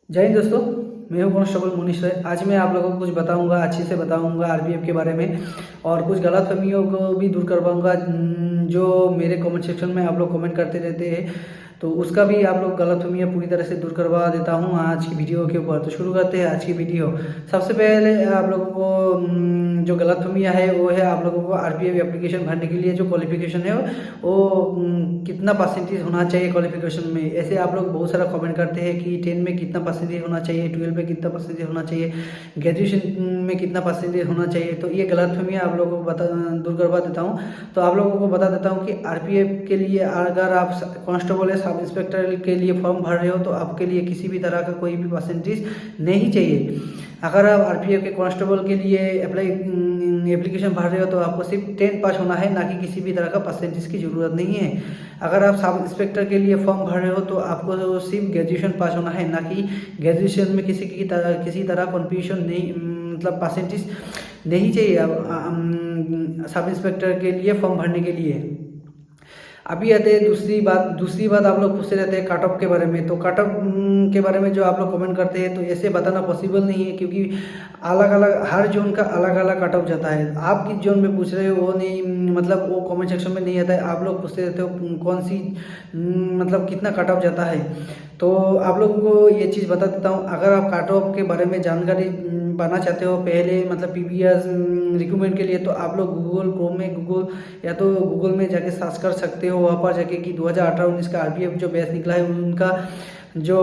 जय हिंद दोस्तों। मैं हूं कांस्टेबल मुनीश राय। आज मैं आप लोगों को कुछ बताऊंगा, अच्छे से बताऊंगा आरपीएफ के बारे में और कुछ गलतफहमियों को भी दूर करवाऊंगा जो मेरे कमेंट सेक्शन में आप लोग कमेंट करते रहते हैं, तो उसका भी आप लोग गलतफहमियां पूरी तरह से दूर करवा देता हूं आज की वीडियो के ऊपर। तो शुरू करते हैं आज की वीडियो। सबसे पहले आप लोगों को जो गलतफहमियां है वो है आप लोगों को आरपीएफ एप्लीकेशन भरने के लिए जो क्वालिफिकेशन है वो कितना परसेंटेज होना चाहिए क्वालिफिकेशन में। ऐसे आप लोग बहुत सारा कमेंट करते हैं कि 10 में कितना परसेंटेज होना चाहिए, 12 में कितना परसेंटेज होना चाहिए, ग्रेजुएशन में कितना परसेंटेज होना चाहिए। तो ये गलतफहमियां आप लोगों को दूर करवा देता हूँ। तो आप लोगों को बता देता हूँ कि आरपीएफ के लिए अगर आप कांस्टेबल या सब इंस्पेक्टर के लिए फॉर्म भर रहे हो तो आपके लिए किसी भी तरह का कोई भी परसेंटेज नहीं चाहिए। अगर आप आरपीएफ के कांस्टेबल के लिए एप्लीकेशन भर रहे हो तो आपको सिर्फ 10 पास होना है, ना कि किसी भी तरह का परसेंटेज की ज़रूरत नहीं है। अगर आप सब इंस्पेक्टर के लिए फॉर्म भर रहे हो तो आपको सिर्फ ग्रेजुएशन पास होना है, ना कि ग्रेजुएशन में किसी तरह कॉन्ट्रीब्यूशन नहीं, मतलब परसेंटेज नहीं चाहिए सब इंस्पेक्टर के लिए फॉर्म भरने के लिए। अभी आते हैं दूसरी बात आप लोग पूछते रहते हैं कट ऑफ के बारे में। तो कट ऑफ के बारे में जो आप लोग कमेंट करते हैं तो ऐसे बताना पॉसिबल नहीं है, क्योंकि अलग अलग हर जोन का अलग अलग कट ऑफ जाता है। आप किस जोन में पूछ रहे हो वो नहीं, मतलब वो कमेंट सेक्शन में नहीं आता है। आप लोग पूछते रहते हो कौन सी मतलब कितना कट ऑफ जाता है। तो आप लोगों को ये चीज़ बता देता हूँ। अगर आप कट ऑफ के बारे में जानकारी पाना चाहते हो पहले, मतलब पीवीएस रिक्रूटमेंट के लिए, तो आप लोग गूगल क्रोम में या तो गूगल में जाके सर्च कर सकते हो। वहाँ पर जाके कि 2018-19 का आरपीएफ जो बैच निकला है उनका जो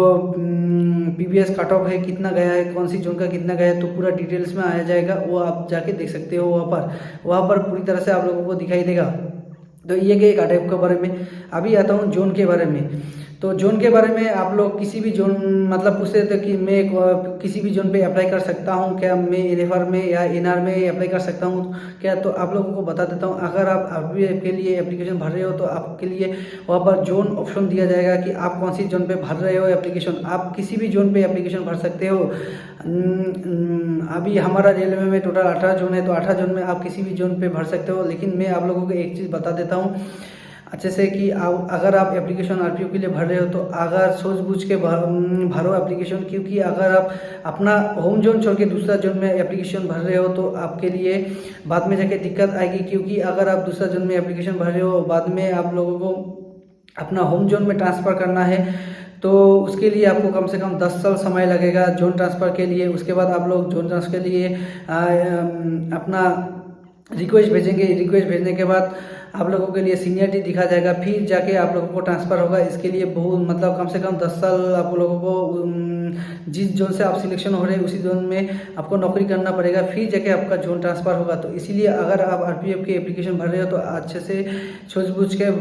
पीवीएस कट ऑफ है कितना गया है, कौन सी जोन का कितना गया है, तो पूरा डिटेल्स में आया जाएगा। वो आप जाके देख सकते हो। वहाँ पर पूरी तरह से आप लोगों को दिखाई देगा। तो ये गए कट ऑफ के बारे में। अभी आता हूँ जोन के बारे में। तो जोन के बारे में आप लोग किसी भी जोन मतलब पूछते थे कि मैं किसी भी जोन पे अप्लाई कर सकता हूँ क्या, मैं एनएफआर में या एनआर में अप्लाई कर सकता हूँ क्या। तो आप लोगों को बता देता हूँ, अगर आप आरपीएफ के लिए एप्लीकेशन भर रहे हो तो आपके लिए वहाँ पर जोन ऑप्शन दिया जाएगा कि आप कौन सी जोन पे भर रहे हो एप्लीकेशन। आप किसी भी जोन पे एप्लीकेशन भर सकते हो। अभी हमारा रेलवे में टोटल 18 जोन है, तो 18 जोन में आप किसी भी जोन पे भर सकते हो। लेकिन मैं आप लोगों को एक चीज़ बता देता हूँ अच्छे से कि अगर आप एप्लीकेशन आरपीएफ के लिए भर रहे हो तो अगर सोच बूझ के भरो एप्लीकेशन, क्योंकि अगर आप अपना होम जोन छोड़ के दूसरा जोन में एप्लीकेशन भर रहे हो तो आपके लिए बाद में जाके दिक्कत आएगी। क्योंकि अगर आप दूसरा जोन में एप्लीकेशन भर रहे हो, बाद में आप लोगों को अपना होम जोन में ट्रांसफ़र करना है, तो उसके लिए आपको कम से कम 10 साल समय लगेगा जोन ट्रांसफ़र के लिए। उसके बाद आप लोग जोन ट्रांसफ़र के लिए अपना रिक्वेस्ट भेजेंगे। रिक्वेस्ट भेजने के बाद आप लोगों के लिए सीनियरिटी दिखा जाएगा, फिर जाके आप लोगों को ट्रांसफ़र होगा। इसके लिए बहुत मतलब कम से कम 10 साल आप लोगों को जिस जोन से आप सिलेक्शन हो रहे हैं उसी जोन में आपको नौकरी करना पड़ेगा, फिर जाके आपका जोन ट्रांसफ़र होगा। तो इसीलिए अगर आप आरपीएफ की एप्लीकेशन भर रहे हो तो अच्छे से सोच बूझ के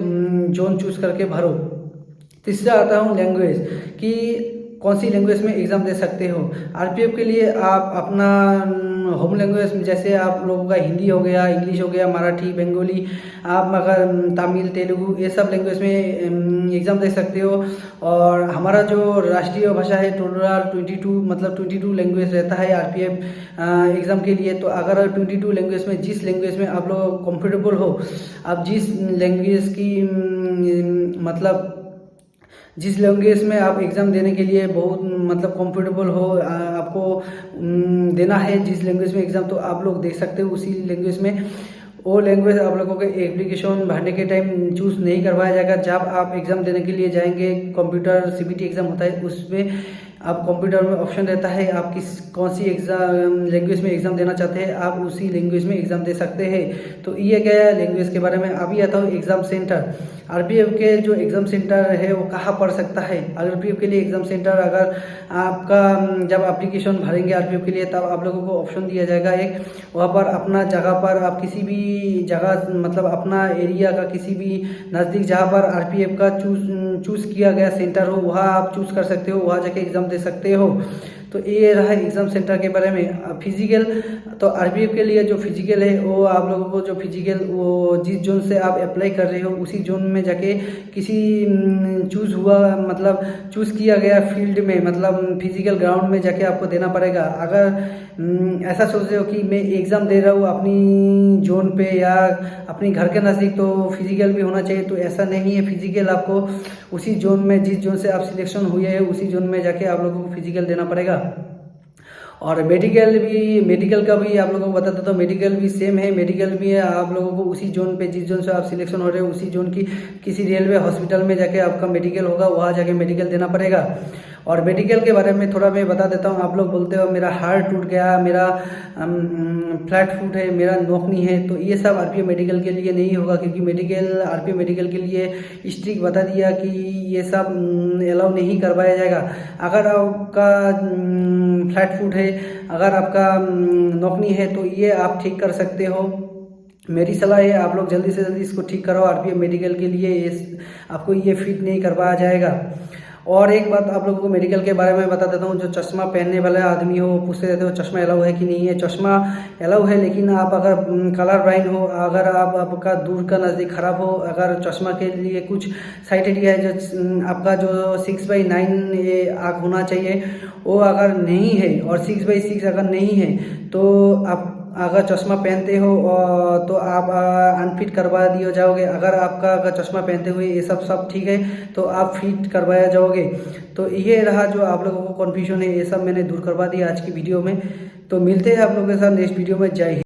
जोन चूज़ करके भरो। तीसरा आता हूँ लैंग्वेज, कि कौन सी लैंग्वेज में एग्ज़ाम दे सकते हो। आरपीएफ के लिए आप अपना होम लैंग्वेज में, जैसे आप लोगों का हिंदी हो गया, इंग्लिश हो गया, मराठी, बंगाली, आप अगर तमिल, तेलुगु, ये सब लैंग्वेज में एग्ज़ाम दे सकते हो। और हमारा जो राष्ट्रीय भाषा है टोटल 22 मतलब 22 लैंग्वेज रहता है आरपीएफ एग्ज़ाम के लिए। तो अगर 22 लैंग्वेज में जिस लैंग्वेज में आप लोग कंफर्टेबल हो, आप जिस लैंग्वेज की मतलब जिस लैंग्वेज में आप एग्ज़ाम देने के लिए बहुत मतलब कंफर्टेबल हो, आपको देना है जिस लैंग्वेज में एग्ज़ाम, तो आप लोग दे सकते हो उसी लैंग्वेज में। वो लैंग्वेज आप लोगों के एप्लीकेशन भरने के टाइम चूज़ नहीं करवाया जाएगा। जब आप एग्ज़ाम देने के लिए जाएंगे, कंप्यूटर सीबीटी एग्ज़ाम होता है, उसमें आप कंप्यूटर में ऑप्शन रहता है आप कौन सी एग्ज़ाम लैंग्वेज में एग्ज़ाम देना चाहते हैं, आप उसी लैंग्वेज में एग्ज़ाम दे सकते हैं। तो ये गया लैंग्वेज के बारे में। अभी आता हूँ एग्ज़ाम सेंटर। आरपीएफ के जो एग्ज़ाम सेंटर है वो कहाँ पड़ सकता है। आरपीएफ के लिए एग्ज़ाम सेंटर अगर आपका जब एप्लीकेशन भरेंगे आरपीएफ के लिए तब आप लोगों को ऑप्शन दिया जाएगा एक, वहाँ पर अपना जगह पर आप किसी भी जगह मतलब अपना एरिया का किसी भी नज़दीक जहाँ पर आरपीएफ का चूज़ किया गया सेंटर हो वहाँ आप चूज़ कर सकते हो, वहाँ जाके एग्ज़ाम दे सकते हो। तो ये रहा एग्ज़ाम सेंटर के बारे में। फिजिकल तो आरपीएफ के लिए जो फिजिकल है वो आप लोगों को जो फिजिकल वो जिस जोन से आप अप्लाई कर रहे हो उसी जोन में जाके किसी चूज़ हुआ मतलब चूज़ किया गया फील्ड में मतलब फिजिकल ग्राउंड में जाके आपको देना पड़ेगा। अगर ऐसा सोच रहे हो कि मैं एग्ज़ाम दे रहा हूँ अपनी जोन पे या अपनी घर के नज़दीक तो फिजिकल भी होना चाहिए, तो ऐसा नहीं है। फिजिकल आपको उसी जोन में जिस जोन से आप सिलेक्शन हुए हैं उसी जोन में जाके आप लोगों को फिजिकल देना पड़ेगा। और मेडिकल का भी आप लोगों को बता देता हूँ, मेडिकल भी सेम है। मेडिकल भी है आप लोगों को उसी जोन पे जिस जोन से आप सिलेक्शन हो रहे हो उसी जोन की किसी रेलवे हॉस्पिटल में जाके आपका मेडिकल होगा, वहाँ जाके मेडिकल देना पड़ेगा। और मेडिकल के बारे में थोड़ा मैं बता देता हूँ। आप लोग बोलते हो मेरा हार्ट टूट गया, मेरा फ्लैट फुट है, मेरा नौकनी है, तो ये सब आरपीएफ मेडिकल के लिए नहीं होगा, क्योंकि आरपीएफ मेडिकल के लिए स्ट्रिक्ट बता दिया कि ये सब अलाउ नहीं करवाया जाएगा। अगर आपका फ्लैट फुट है, अगर आपका नौकनी है, तो ये आप ठीक कर सकते हो। मेरी सलाह है आप लोग जल्दी से जल्दी इसको ठीक कराओ। आरपीएफ मेडिकल के लिए आपको ये फिट नहीं करवाया जाएगा। और एक बात आप लोगों को मेडिकल के बारे में बता देता हूँ, जो चश्मा पहनने वाला आदमी हो पूछते रहते हो चश्मा अलाउ है कि नहीं है। चश्मा अलाउ है, लेकिन आप अगर कलर ब्लाइंड हो, अगर आपका दूर का नज़दीक ख़राब हो, अगर चश्मा के लिए कुछ साइटेड है जो आपका जो 6/9 आँख होना चाहिए वो अगर नहीं है और 6/6 अगर नहीं है, तो आप अगर चश्मा पहनते हो तो आप अनफिट करवा दिए जाओगे। अगर चश्मा पहनते हुए ये सब ठीक है तो आप फिट करवाया जाओगे। तो ये रहा जो आप लोगों को कन्फ्यूजन है, ये सब मैंने दूर करवा दिया आज की वीडियो में। तो मिलते हैं आप लोगों के साथ नेक्स्ट वीडियो में। जय हिंद।